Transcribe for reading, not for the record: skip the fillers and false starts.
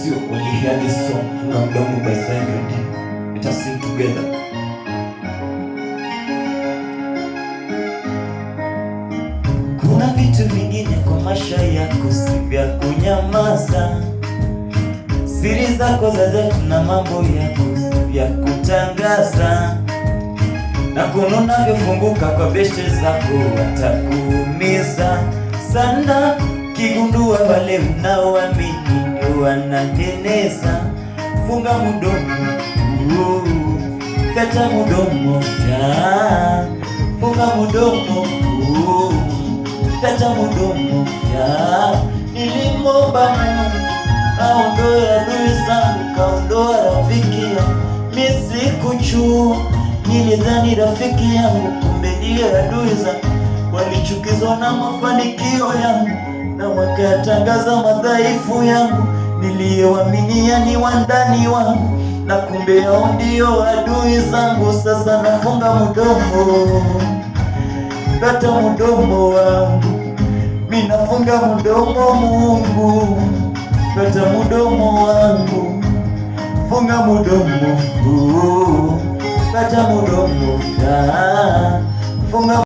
So when you hear this song, funga mdomo by Zion, let us sing together. Kuna vitu vingine kwa maisha yako si vya kunyamaza, siri zako za dhati na mambo yako si vya kutangaza, na kununa vyofunguka kwa beshte zako watakuumiza sana. Kigundua wale unaoamini ndio wananeneza. Funga mudomo, feta mudomo, funga mudomo, feta mudomo. Nilimwomba Mungu aondoe adui zangu, kaondoa rafiki yangu. Mimi sikujua, nilidhani rafiki yangu, kumbe ndiye adui zangu. Walichukizwa na mafanikio yangu na wakatangaza madhaifu yangu. Niliyoaminia ni wandani wangu, na kumbe hao ndio adui zangu. Sasa nafunga mudomo, kata mudomo wangu. Mimi nafunga mudomo, Mungu kata mudomo wangu. Funga mudomo, kata mudomo, funga